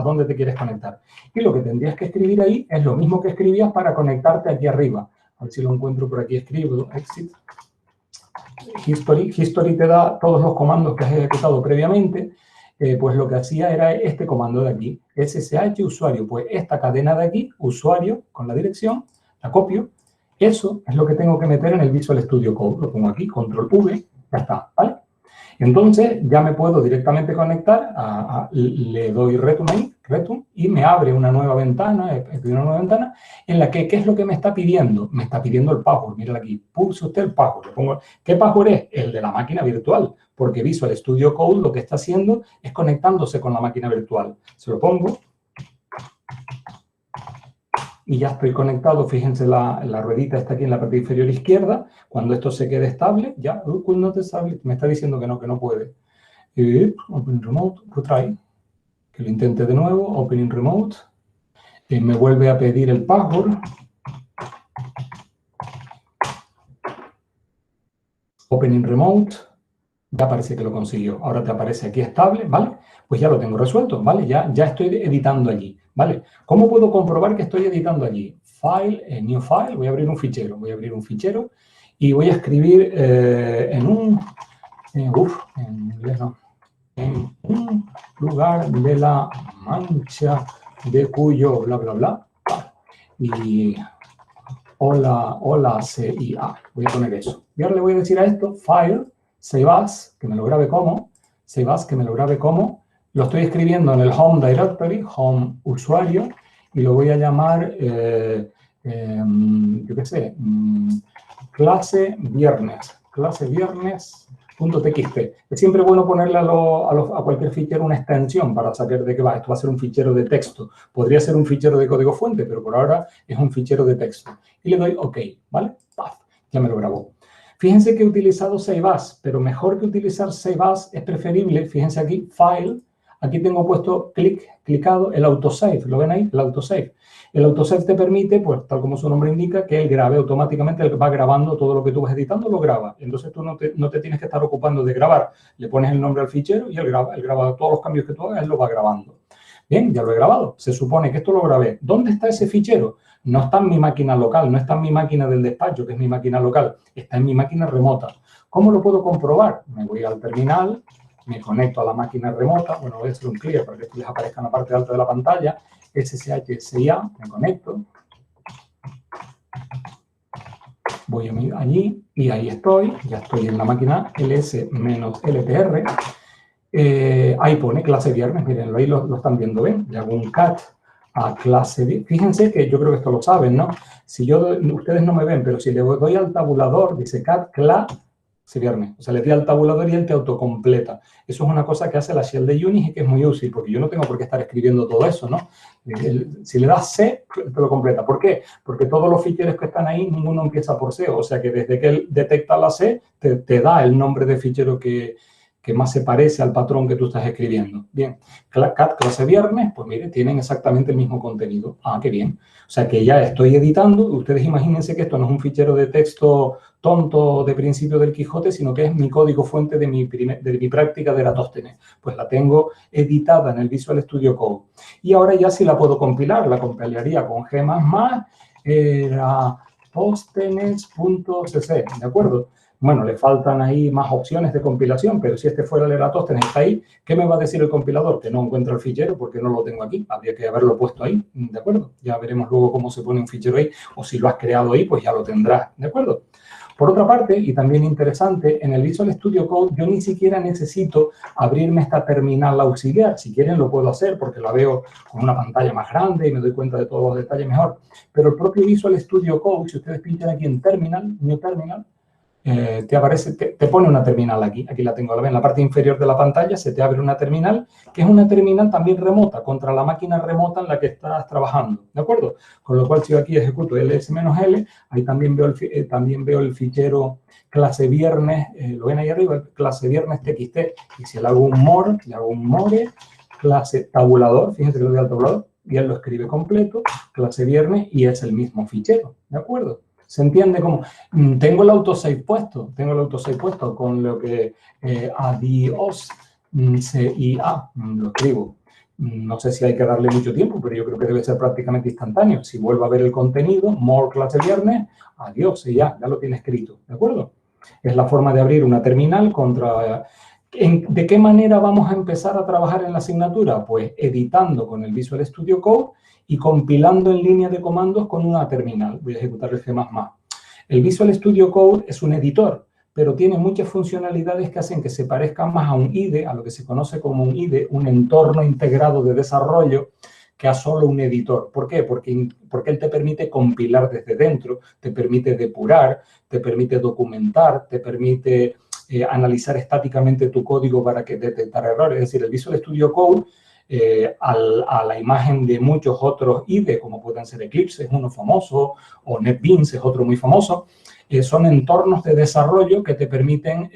Y lo que tendrías que escribir ahí es lo mismo que escribías para conectarte aquí arriba. A ver si lo encuentro por aquí, escribo, exit. History te da todos los comandos que has ejecutado previamente. Pues lo que hacía era este comando de aquí, SSH usuario. Pues esta cadena de aquí, usuario, con la dirección, la copio. Eso es lo que tengo que meter en el Visual Studio Code. Lo pongo aquí, control V, ya está, ¿vale? Entonces, ya me puedo directamente conectar, le doy return y me abre una nueva ventana, en la que, ¿qué es lo que me está pidiendo? Me está pidiendo el password. Mira aquí, pulse usted el password. ¿Qué password es? El de la máquina virtual, porque Visual Studio Code lo que está haciendo es conectándose con la máquina virtual. Se lo pongo. Y ya estoy conectado. Fíjense, la ruedita está aquí en la parte inferior izquierda. Cuando esto se quede estable, ya, me está diciendo que no puede. Open Remote, retry. Que lo intente de nuevo, Open Remote. Me vuelve a pedir el password. Open Remote. Ya parece que lo consiguió. Ahora te aparece aquí estable, ¿vale? Pues ya lo tengo resuelto, ¿vale? Ya estoy editando allí, ¿vale? ¿Cómo puedo comprobar que estoy editando allí? File, New File, voy a abrir un fichero y voy a escribir en un lugar de la mancha de cuyo bla, bla, bla. Y hola, CIA. Voy a poner eso. Y ahora le voy a decir a esto, File, Save As, que me lo grabe como, lo estoy escribiendo en el Home Directory, Home Usuario, y lo voy a llamar, yo qué sé, clase viernes.txt. Es siempre bueno ponerle a cualquier fichero una extensión para saber de qué va. Esto va a ser un fichero de texto. Podría ser un fichero de código fuente, pero por ahora es un fichero de texto. Y le doy OK, ¿vale? ¡Paf! Ya me lo grabó. Fíjense que he utilizado Save As, pero mejor que utilizar Save As es preferible, fíjense aquí, File, aquí tengo puesto clicado el autosave, ¿lo ven ahí? El autosave. El autosave te permite, pues tal como su nombre indica, que él grabe automáticamente, él va grabando todo lo que tú vas editando, lo graba. Entonces tú no te tienes que estar ocupando de grabar. Le pones el nombre al fichero y él graba todos los cambios que tú hagas, él lo va grabando. Bien, ya lo he grabado. Se supone que esto lo grabé. ¿Dónde está ese fichero? No está en mi máquina local, no está en mi máquina del despacho, que es mi máquina local. Está en mi máquina remota. ¿Cómo lo puedo comprobar? Me voy al terminal, me conecto a la máquina remota. Bueno, voy a hacer un clear para que esto les aparezca en la parte alta de la pantalla. SSH-CIA, me conecto. Voy allí y ahí estoy. Ya estoy en la máquina ls-ltr. Ahí pone clase viernes, miren, ahí lo están viendo, ¿ven? Le hago un cat a clase viernes. Fíjense que yo creo que esto lo saben, ¿no? Si ustedes no me ven, pero si le doy al tabulador, dice cat clase viernes. O sea, le di al tabulador y él te autocompleta. Eso es una cosa que hace la shell de Unix y que es muy útil, porque yo no tengo por qué estar escribiendo todo eso, ¿no? Si le das C, te lo completa. ¿Por qué? Porque todos los ficheros que están ahí, ninguno empieza por C. O sea, que desde que él detecta la C, te da el nombre de fichero que más se parece al patrón que tú estás escribiendo. Bien, cat clase viernes, pues mire, tienen exactamente el mismo contenido. Ah, qué bien. O sea, que ya estoy editando. Ustedes imagínense que esto no es un fichero de texto tonto de principio del Quijote, sino que es mi código fuente de mi práctica de Eratóstenes. Pues la tengo editada en el Visual Studio Code. Y ahora ya sí la puedo compilar. La compilaría con G++, Eratóstenes.cc, ¿de acuerdo? Bueno, le faltan ahí más opciones de compilación, pero si este fuera el Eratóstenes, está ahí, ¿qué me va a decir el compilador? Que no encuentra el fichero porque no lo tengo aquí. Habría que haberlo puesto ahí, ¿de acuerdo? Ya veremos luego cómo se pone un fichero ahí, o si lo has creado ahí, pues ya lo tendrás, ¿de acuerdo? Por otra parte, y también interesante, en el Visual Studio Code yo ni siquiera necesito abrirme esta terminal auxiliar. Si quieren lo puedo hacer porque la veo con una pantalla más grande y me doy cuenta de todos los detalles mejor. Pero el propio Visual Studio Code, si ustedes pinchan aquí en Terminal, New Terminal, te pone una terminal aquí la tengo, en la parte inferior de la pantalla se te abre una terminal, que es una terminal también remota, contra la máquina remota en la que estás trabajando, ¿de acuerdo? Con lo cual, si yo aquí ejecuto ls-l, ahí también veo el fichero clase viernes, lo ven ahí arriba, clase viernes txt, y si le hago un more, clase tabulador, fíjense que lo doy al tabulador, y él lo escribe completo, clase viernes, y es el mismo fichero, ¿de acuerdo? ¿Se entiende cómo? Tengo el autosave puesto, con lo que adiós CIA, lo escribo. No sé si hay que darle mucho tiempo, pero yo creo que debe ser prácticamente instantáneo. Si vuelvo a ver el contenido, more clase viernes, adiós, y ya lo tiene escrito, ¿de acuerdo? Es la forma de abrir una terminal contra... ¿De qué manera vamos a empezar a trabajar en la asignatura? Pues editando con el Visual Studio Code y compilando en línea de comandos con una terminal. Voy a ejecutar el G++. El Visual Studio Code es un editor, pero tiene muchas funcionalidades que hacen que se parezca más a un IDE, a lo que se conoce como un IDE, un entorno integrado de desarrollo, que a solo un editor. ¿Por qué? Porque él te permite compilar desde dentro, te permite depurar, te permite documentar, te permite analizar estáticamente tu código para detectar errores. Es decir, el Visual Studio Code, a la imagen de muchos otros IDE, como pueden ser Eclipse, es uno famoso, o NetBeans es otro muy famoso, son entornos de desarrollo que te permiten,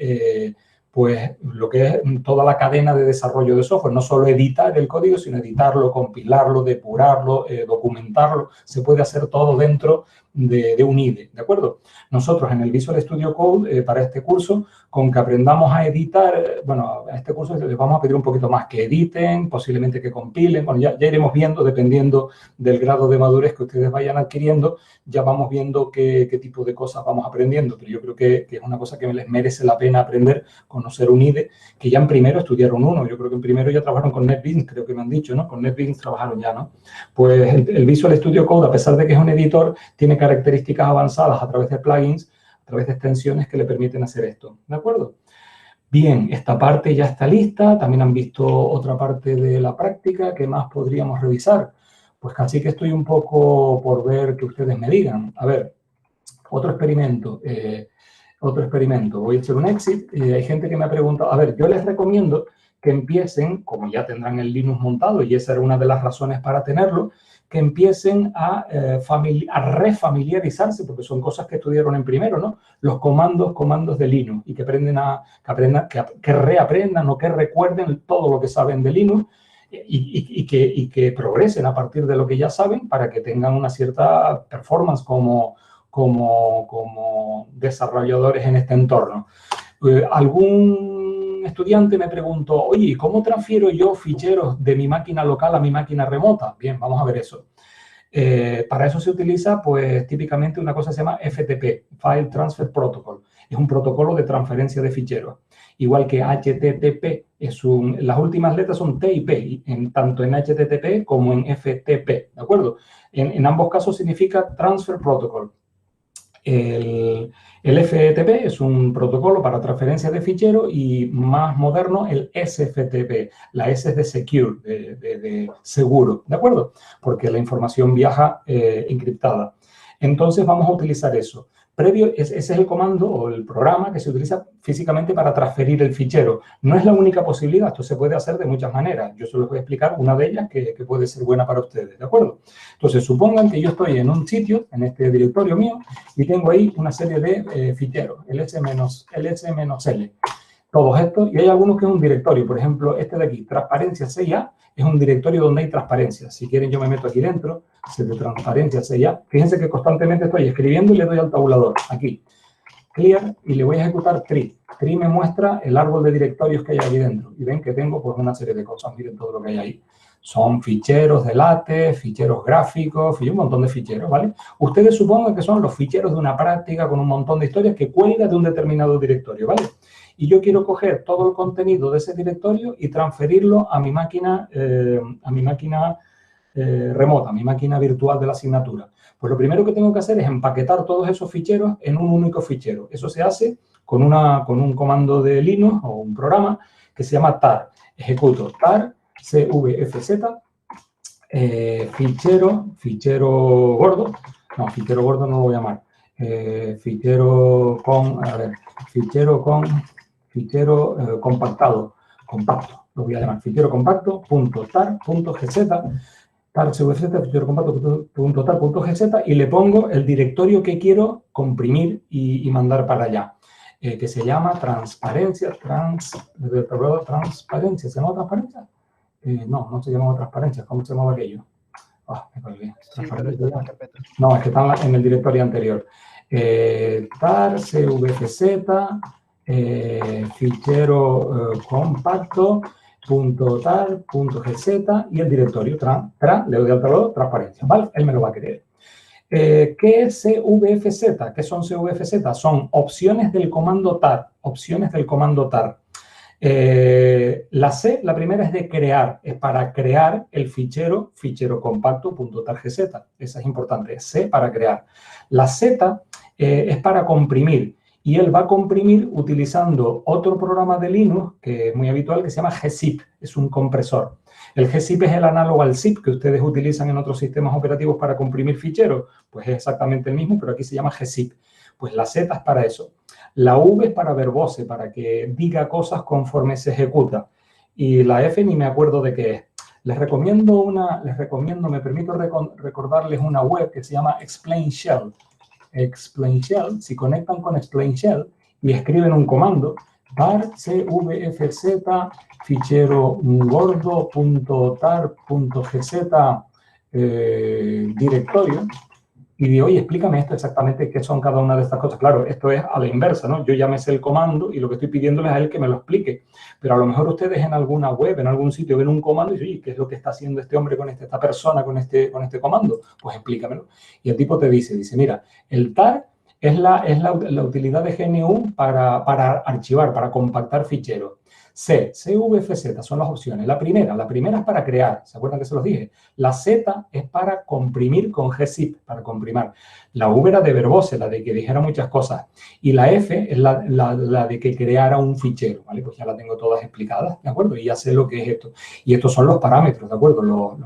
pues, lo que es toda la cadena de desarrollo de software. No solo editar el código, sino editarlo, compilarlo, depurarlo, documentarlo. Se puede hacer todo dentro de un IDE, ¿de acuerdo? Nosotros en el Visual Studio Code, para este curso, con que aprendamos a editar, bueno, a este curso les vamos a pedir un poquito más, que editen, posiblemente que compilen. Bueno, ya iremos viendo, dependiendo del grado de madurez que ustedes vayan adquiriendo, ya vamos viendo qué tipo de cosas vamos aprendiendo. Pero yo creo que es una cosa que les merece la pena aprender, conocer un IDE, que ya en primero estudiaron uno. Yo creo que en primero ya trabajaron con NetBeans, creo que me han dicho, ¿no? Con NetBeans trabajaron ya, ¿no? Pues el Visual Studio Code, a pesar de que es un editor, tiene características avanzadas a través de plugins, a través de extensiones que le permiten hacer esto, ¿de acuerdo? Bien, esta parte ya está lista. También han visto otra parte de la práctica. ¿Qué más podríamos revisar? Pues casi que estoy un poco por ver que ustedes me digan. A ver, otro experimento. Voy a hacer un exit. Hay gente que me ha preguntado. A ver, yo les recomiendo que empiecen, como ya tendrán el Linux montado, y esa era una de las razones para tenerlo, que empiecen a refamiliarizarse, porque son cosas que estudiaron en primero, ¿no? Los comandos de Linux, y que reaprendan o que recuerden todo lo que saben de Linux y que progresen a partir de lo que ya saben para que tengan una cierta performance como desarrolladores en este entorno. Algún estudiante me preguntó, oye, ¿cómo transfiero yo ficheros de mi máquina local a mi máquina remota? Bien, vamos a ver eso. Para eso se utiliza, pues, típicamente una cosa que se llama FTP, File Transfer Protocol. Es un protocolo de transferencia de ficheros. Igual que HTTP, las últimas letras son T y P, tanto en HTTP como en FTP, ¿de acuerdo? En ambos casos significa Transfer Protocol. El FTP es un protocolo para transferencia de ficheros y más moderno el SFTP. La S es de secure, de seguro, ¿de acuerdo? Porque la información viaja encriptada. Entonces vamos a utilizar eso. ese es el comando o el programa que se utiliza físicamente para transferir el fichero. No es la única posibilidad, esto se puede hacer de muchas maneras. Yo solo les voy a explicar una de ellas que puede ser buena para ustedes, ¿de acuerdo? Entonces, supongan que yo estoy en un sitio, en este directorio mío, y tengo ahí una serie de ficheros, ls-l. Todos estos, y hay algunos que es un directorio. Por ejemplo, este de aquí, transparencia CIA, es un directorio donde hay transparencia. Si quieren, yo me meto aquí dentro, de transparencia CIA. Fíjense que constantemente estoy escribiendo y le doy al tabulador, aquí. Clear, y le voy a ejecutar tree. Tree me muestra el árbol de directorios que hay aquí dentro. Y ven que tengo pues una serie de cosas. Miren todo lo que hay ahí. Son ficheros de LaTeX, ficheros gráficos, un montón de ficheros, ¿vale? Ustedes supongan que son los ficheros de una práctica con un montón de historias que cuelga de un determinado directorio, ¿vale? Y yo quiero coger todo el contenido de ese directorio y transferirlo a mi máquina, remota, a mi máquina virtual de la asignatura. Pues lo primero que tengo que hacer es empaquetar todos esos ficheros en un único fichero. Eso se hace con un comando de Linux o un programa que se llama tar. Ejecuto tar cvfz, fichero gordo. No, fichero gordo no lo voy a llamar. Fichero compactado, compacto, lo voy a llamar, fichero compacto, .tar.gz, tar.cvfz, fichero compacto, .tar.gz, y le pongo el directorio que quiero comprimir y mandar para allá, que se llama transparencia, ¿se llama transparencia? No se llamaba transparencia, ¿cómo se llamaba aquello? Me colgué. Sí, pero está en la carpeta. No, es que está en el directorio anterior. Tar, cvfz, fichero compacto, .tar.gz y el directorio le doy al tabulador transparencia, ¿vale? Él me lo va a querer. ¿Qué es cvfz? ¿Qué son cvfz? Son opciones del comando tar, la primera es de crear, es para crear el fichero compacto.targz. Esa es importante, es C para crear. La Z es para comprimir, y él va a comprimir utilizando otro programa de Linux que es muy habitual, que se llama gzip, es un compresor. El gzip es el análogo al zip que ustedes utilizan en otros sistemas operativos para comprimir ficheros, pues es exactamente el mismo, pero aquí se llama gzip. Pues la Z es para eso. La V es para verbose, para que diga cosas conforme se ejecuta. Y la F ni me acuerdo de qué es. Les recomiendo, me permito recordarles una web que se llama Explain Shell. Explain Shell, si conectan con Explain Shell y escriben un comando, tar cvfz fichero gordo.tar.gz directorio, y digo, oye, explícame esto exactamente, qué son cada una de estas cosas. Claro, esto es a la inversa, ¿no? Yo ya me sé el comando y lo que estoy pidiéndole es a él que me lo explique. Pero a lo mejor ustedes en alguna web, en algún sitio, ven un comando y dicen, oye, ¿qué es lo que está haciendo este hombre con esta persona con este comando? Pues explícamelo. Y el tipo te dice, mira, el tar es la utilidad de GNU para archivar, para compactar ficheros. CVFZ son las opciones. La primera es para crear, ¿se acuerdan que se los dije? La Z es para comprimir con gzip, para comprimir. La V era de verbose, la de que dijera muchas cosas. Y la F es la de que creara un fichero, ¿vale? Pues ya la tengo todas explicadas, ¿de acuerdo? Y ya sé lo que es esto. Y estos son los parámetros, ¿de acuerdo?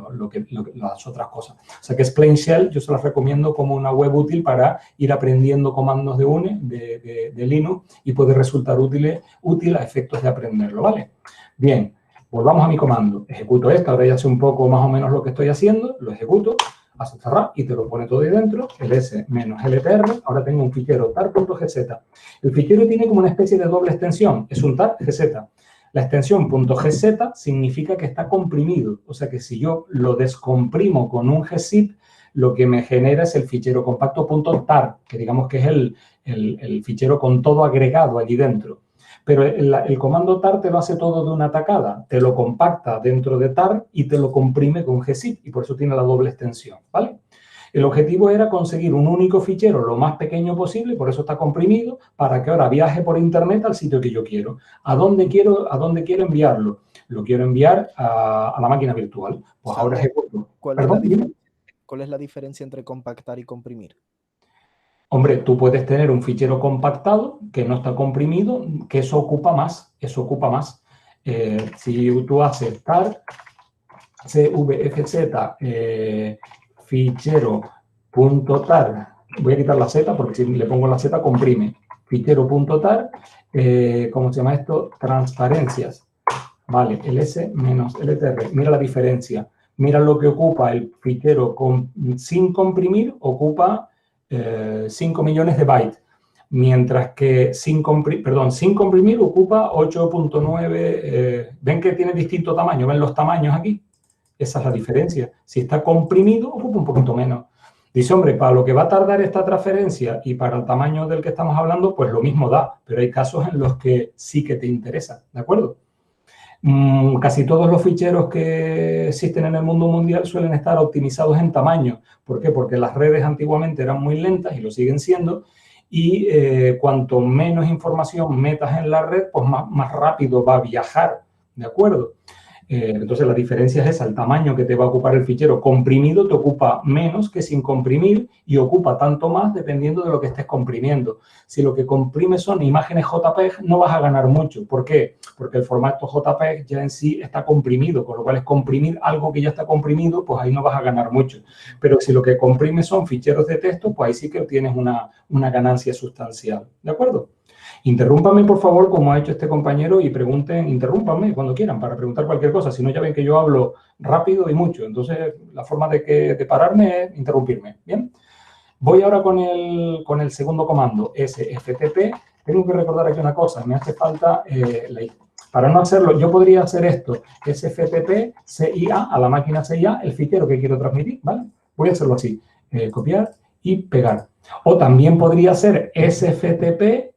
Las otras cosas. O sea que Explain Shell yo se las recomiendo como una web útil para ir aprendiendo comandos de Linux y puede resultar útil a efectos de aprenderlo, ¿vale? Bien, volvamos a mi comando. Ejecuto esto, ahora ya sé un poco más o menos lo que estoy haciendo, lo ejecuto, hace cerrar y te lo pone todo ahí dentro, el s-ltr, ahora tengo un fichero tar.gz. El fichero tiene como una especie de doble extensión, es un tar.gz. La extensión .gz significa que está comprimido, o sea que si yo lo descomprimo con un gzip, lo que me genera es el fichero compacto.tar, que digamos que es el fichero con todo agregado allí dentro. Pero el comando tar te lo hace todo de una tacada, te lo compacta dentro de tar y te lo comprime con gzip, y por eso tiene la doble extensión, ¿vale? El objetivo era conseguir un único fichero lo más pequeño posible, por eso está comprimido, para que ahora viaje por internet al sitio que yo quiero. ¿A dónde quiero enviarlo? Lo quiero enviar a la máquina virtual. Pues ahora ejecuto. ¿Cuál es la diferencia entre compactar y comprimir? Hombre, tú puedes tener un fichero compactado que no está comprimido, que eso ocupa más, si tú haces tar cvfz fichero.tar voy a quitar la Z porque si le pongo la Z comprime. Fichero.tar, ¿cómo se llama esto? Transparencias. Vale, ls menos ltr. Mira la diferencia. Mira lo que ocupa el fichero sin comprimir, ocupa 5 millones de bytes. Mientras que sin comprimir ocupa 8.9. ¿Ven que tiene distinto tamaño? ¿Ven los tamaños aquí? Esa es la diferencia. Si está comprimido, ocupa un poquito menos. Dice, hombre, para lo que va a tardar esta transferencia y para el tamaño del que estamos hablando, pues lo mismo da. Pero hay casos en los que sí que te interesa, ¿de acuerdo? Casi todos los ficheros que existen en el mundo mundial suelen estar optimizados en tamaño. ¿Por qué? Porque las redes antiguamente eran muy lentas y lo siguen siendo. Y cuanto menos información metas en la red, pues más rápido va a viajar, ¿de acuerdo? Entonces, la diferencia es esa, el tamaño que te va a ocupar el fichero comprimido te ocupa menos que sin comprimir y ocupa tanto más dependiendo de lo que estés comprimiendo. Si lo que comprimes son imágenes JPEG, no vas a ganar mucho. ¿Por qué? Porque el formato JPEG ya en sí está comprimido, con lo cual es comprimir algo que ya está comprimido, pues ahí no vas a ganar mucho. Pero si lo que comprimes son ficheros de texto, pues ahí sí que obtienes una ganancia sustancial. ¿De acuerdo? Interrúmpame, por favor, como ha hecho este compañero, y pregunten, interrúmpanme cuando quieran para preguntar cualquier cosa. Si no, ya ven que yo hablo rápido y mucho. Entonces, la forma de pararme es interrumpirme. ¿Bien? Voy ahora con el segundo comando, sftp. Tengo que recordar aquí una cosa. Me hace falta, para no hacerlo, yo podría hacer esto, sftp CIA, a la máquina CIA, el fichero que quiero transmitir, ¿vale? Voy a hacerlo así, copiar y pegar. O también podría ser sftp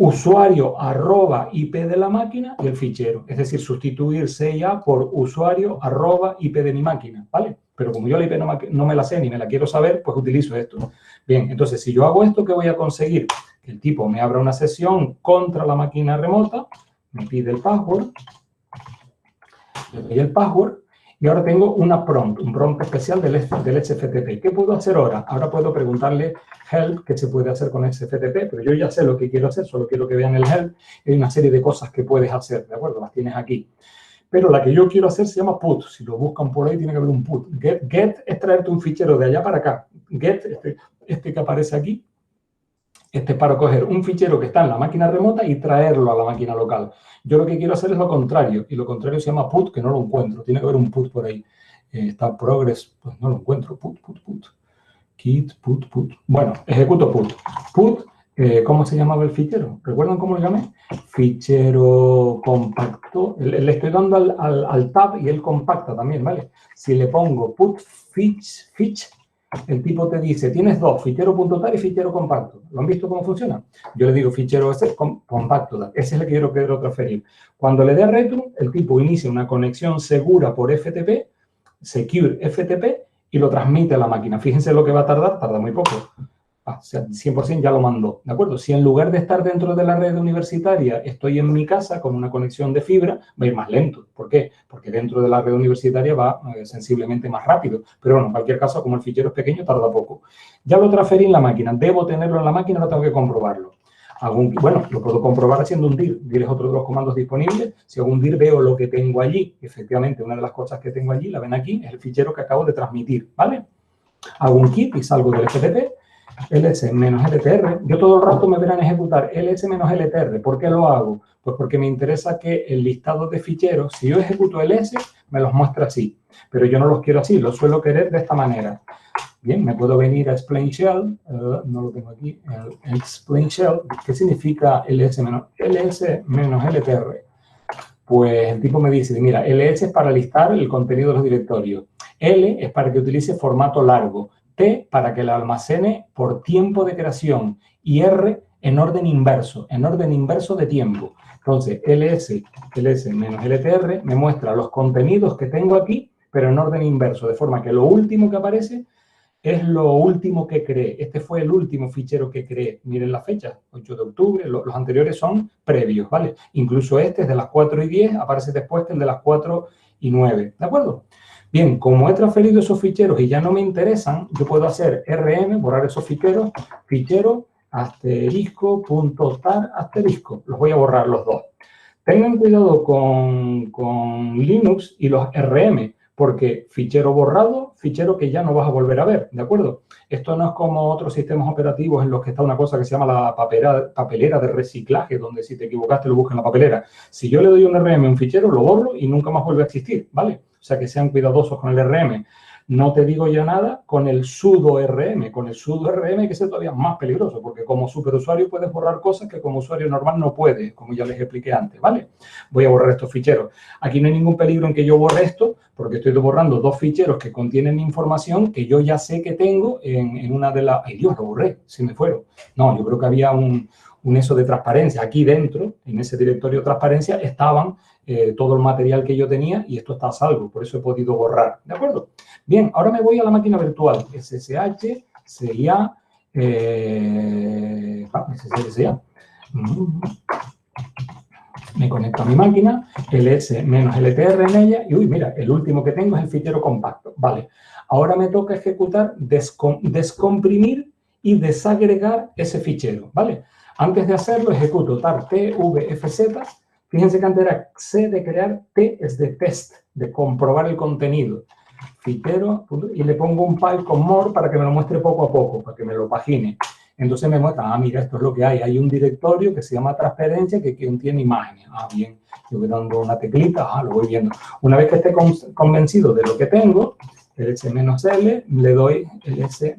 usuario @IP de la máquina y el fichero. Es decir, sustituir CIA por usuario @IP de mi máquina, ¿vale? Pero como yo la IP no me la sé ni me la quiero saber, pues utilizo esto. Bien, entonces, si yo hago esto, ¿qué voy a conseguir? Que el tipo me abra una sesión contra la máquina remota, me pide el password, le doy el password, y ahora tengo un prompt especial del SFTP. ¿Qué puedo hacer ahora? Ahora puedo preguntarle help, qué se puede hacer con SFTP, pero yo ya sé lo que quiero hacer, solo quiero que vean el help. Hay una serie de cosas que puedes hacer, ¿de acuerdo? Las tienes aquí. Pero la que yo quiero hacer se llama put. Si lo buscan por ahí, tiene que haber un put. Get es traerte un fichero de allá para acá. Get, este que aparece aquí, este es para coger un fichero que está en la máquina remota y traerlo a la máquina local. Yo lo que quiero hacer es lo contrario, y lo contrario se llama put, que no lo encuentro. Tiene que haber un put por ahí. Está progress, pues no lo encuentro. Put. Kit, put. Bueno, ejecuto put. Put, ¿cómo se llamaba el fichero? ¿Recuerdan cómo lo llamé? Fichero compacto. Le estoy dando al tab y él compacta también, ¿vale? Si le pongo put fetch, el tipo te dice, tienes dos, fichero.tar y fichero compacto. ¿Lo han visto cómo funciona? Yo le digo fichero compacto, ese es el que yo quiero transferir. Cuando le dé return, el tipo inicia una conexión segura por FTP, secure FTP, y lo transmite a la máquina. Fíjense lo que va a tardar, tarda muy poco. O sea, 100% ya lo mandó, ¿de acuerdo? Si en lugar de estar dentro de la red universitaria estoy en mi casa con una conexión de fibra, va a ir más lento. ¿Por qué? Porque dentro de la red universitaria va sensiblemente más rápido. Pero bueno, en cualquier caso, como el fichero es pequeño, tarda poco. Ya lo transferí en la máquina. Debo tenerlo en la máquina, no tengo que comprobarlo. Bueno, lo puedo comprobar haciendo un dir. Dir es otro de los comandos disponibles. Si hago un dir, veo lo que tengo allí. Efectivamente, una de las cosas que tengo allí, la ven aquí, es el fichero que acabo de transmitir, ¿vale? Hago un kit y salgo del FTP. ls-ltr. Yo todo el rato me verán ejecutar ls-ltr. ¿Por qué lo hago? Pues porque me interesa que el listado de ficheros, si yo ejecuto ls, me los muestra así. Pero yo no los quiero así, los suelo querer de esta manera. Bien, me puedo venir a explain shell, no lo tengo aquí, el explain shell, ¿qué significa ls-ltr? Pues el tipo me dice, mira, ls es para listar el contenido de los directorios, L es para que utilice formato largo, T para que la almacene por tiempo de creación y R en orden inverso de tiempo. Entonces, ls-ltr me muestra los contenidos que tengo aquí, pero en orden inverso, de forma que lo último que aparece es lo último que creé. Este fue el último fichero que creé. Miren la fecha, 8 de octubre. Los anteriores son previos, ¿vale? Incluso este es de las 4:10, aparece después que el de las 4:09. ¿De acuerdo? Bien, como he transferido esos ficheros y ya no me interesan, yo puedo hacer rm, borrar esos ficheros, fichero, asterisco.tar, asterisco. Los voy a borrar los dos. Tengan cuidado con Linux y los rm, porque fichero borrado, fichero que ya no vas a volver a ver, ¿de acuerdo? Esto no es como otros sistemas operativos en los que está una cosa que se llama la papelera de reciclaje, donde si te equivocaste lo buscas en la papelera. Si yo le doy un RM a un fichero, lo borro y nunca más vuelve a existir, ¿vale? O sea, que sean cuidadosos con el RM. No te digo yo nada con el sudo RM. Con el sudo RM hay que ser todavía más peligroso, porque como superusuario puedes borrar cosas que como usuario normal no puedes, como ya les expliqué antes, ¿vale? Voy a borrar estos ficheros. Aquí no hay ningún peligro en que yo borre esto, porque estoy borrando dos ficheros que contienen información que yo ya sé que tengo en una de las... ¡Ay, Dios, lo borré! Se me fueron. No, yo creo que había un eso de transparencia. Aquí dentro, en ese directorio de transparencia, estaban todo el material que yo tenía y esto está a salvo, por eso he podido borrar, ¿de acuerdo? Bien, ahora me voy a la máquina virtual, SSH, CIA, SSH. Me conecto a mi máquina, ls-ltr en ella, y uy, mira, el último que tengo es el fichero compacto. Vale, ahora me toca ejecutar, descomprimir y desagregar ese fichero, ¿vale? Antes de hacerlo, ejecuto tar tvfz. Fíjense que antes era C de crear, T es de test, de comprobar el contenido. Fichero, y le pongo un file con more para que me lo muestre poco a poco, para que me lo pagine. Entonces me muestra, mira, esto es lo que hay. Hay un directorio que se llama transparencia que contiene imágenes. Bien, yo voy dando una teclita, lo voy viendo. Una vez que esté convencido de lo que tengo, ls-l, le doy ls-l,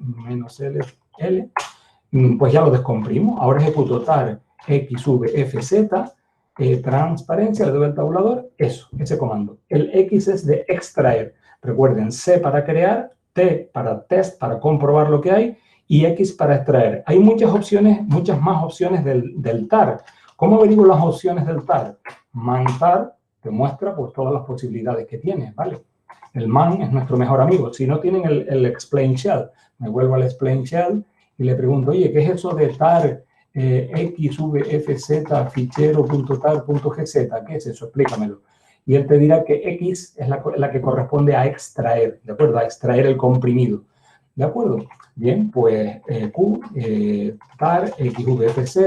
pues ya lo descomprimo. Ahora ejecuto tar xvfz, transparencia, le doy al tabulador, eso, ese comando. El X es de extraer. Recuerden, C para crear, T para test, para comprobar lo que hay, y X para extraer. Hay muchas opciones, muchas más opciones del tar. ¿Cómo averiguo las opciones del tar? Man-tar te muestra pues, todas las posibilidades que tiene, ¿vale? El man es nuestro mejor amigo. Si no tienen el explain shell, me vuelvo al explain shell y le pregunto, oye, ¿qué es eso de tar xvfz fichero.tar.gz? ¿Qué es eso? Explícamelo. Y él te dirá que X es la que corresponde a extraer, ¿de acuerdo? A extraer el comprimido, ¿de acuerdo? Bien, pues tar xvfz,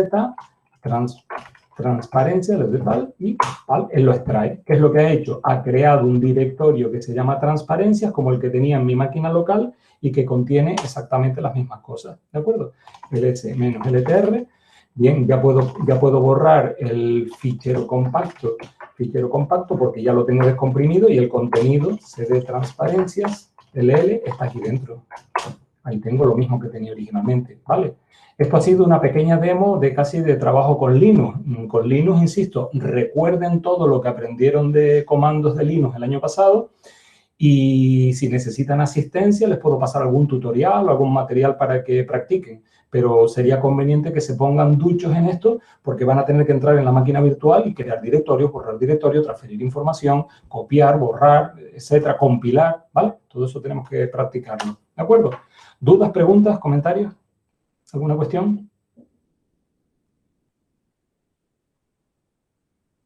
transparencia, le doy tal, y tal, él lo extrae. ¿Qué es lo que ha hecho? Ha creado un directorio que se llama transparencias, como el que tenía en mi máquina local, y que contiene exactamente las mismas cosas, ¿de acuerdo? ls-ltr. Bien, ya puedo borrar el fichero compacto porque ya lo tengo descomprimido y el contenido cd transparencias, ll, está aquí dentro. Ahí tengo lo mismo que tenía originalmente, ¿vale? Esto ha sido una pequeña demo de casi de trabajo con Linux. Con Linux, insisto, recuerden todo lo que aprendieron de comandos de Linux el año pasado y si necesitan asistencia les puedo pasar algún tutorial o algún material para que practiquen. Pero sería conveniente que se pongan duchos en esto porque van a tener que entrar en la máquina virtual y crear directorios, borrar directorio, transferir información, copiar, borrar, etcétera, compilar, ¿vale? Todo eso tenemos que practicarlo, ¿de acuerdo? ¿Dudas, preguntas, comentarios? ¿Alguna cuestión?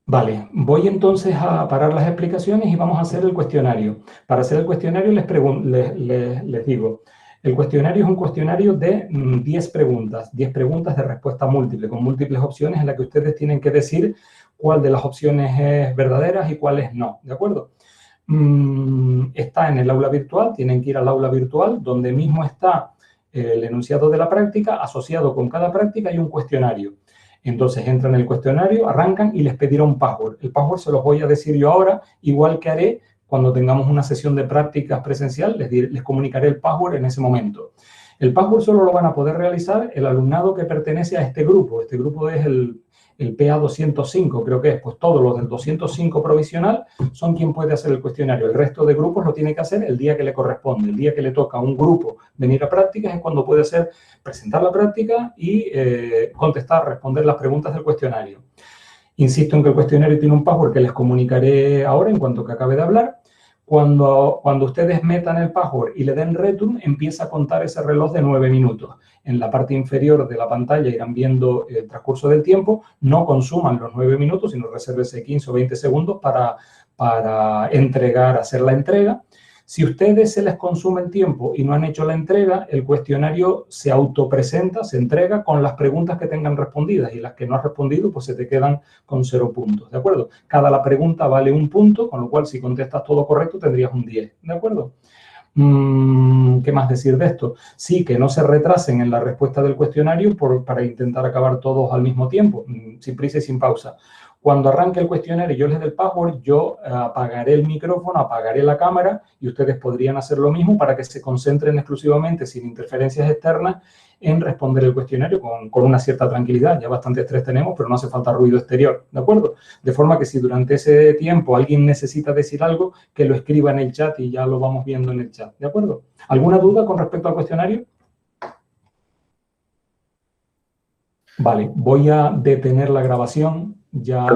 Vale, voy entonces a parar las explicaciones y vamos a hacer el cuestionario. Para hacer el cuestionario les digo, el cuestionario es un cuestionario de 10 preguntas de respuesta múltiple, con múltiples opciones en las que ustedes tienen que decir cuál de las opciones es verdadera y cuál es no, ¿de acuerdo? Está en el aula virtual, tienen que ir al aula virtual, donde mismo está el enunciado de la práctica, asociado con cada práctica hay un cuestionario. Entonces entran en el cuestionario, arrancan y les pedirá un password. El password se los voy a decir yo ahora, igual que haré cuando tengamos una sesión de prácticas presencial, les comunicaré el password en ese momento. El password solo lo van a poder realizar el alumnado que pertenece a este grupo. Este grupo es el PA 205, creo que es, pues todos los del 205 provisional son quien puede hacer el cuestionario. El resto de grupos lo tiene que hacer el día que le corresponde. El día que le toca a un grupo venir a prácticas es cuando puede hacer, presentar la práctica y contestar, responder las preguntas del cuestionario. Insisto en que el cuestionario tiene un password que les comunicaré ahora en cuanto que acabe de hablar. Cuando ustedes metan el password y le den return, empieza a contar ese reloj de 9 minutos. En la parte inferior de la pantalla irán viendo el transcurso del tiempo. No consuman los 9 minutos, sino resérvese 15 o 20 segundos para hacer la entrega. Si a ustedes se les consume el tiempo y no han hecho la entrega, el cuestionario se autopresenta, se entrega con las preguntas que tengan respondidas y las que no has respondido, pues se te quedan con 0 puntos, ¿de acuerdo? Cada pregunta vale 1 punto, con lo cual si contestas todo correcto tendrías un 10, ¿de acuerdo? ¿Qué más decir de esto? Sí, que no se retrasen en la respuesta del cuestionario para intentar acabar todos al mismo tiempo, sin prisa y sin pausa. Cuando arranque el cuestionario y yo les dé el password, yo apagaré el micrófono, apagaré la cámara y ustedes podrían hacer lo mismo para que se concentren exclusivamente, sin interferencias externas, en responder el cuestionario con una cierta tranquilidad. Ya bastante estrés tenemos, pero no hace falta ruido exterior, ¿de acuerdo? De forma que si durante ese tiempo alguien necesita decir algo, que lo escriba en el chat y ya lo vamos viendo en el chat, ¿de acuerdo? ¿Alguna duda con respecto al cuestionario? Vale, voy a detener la grabación. Ya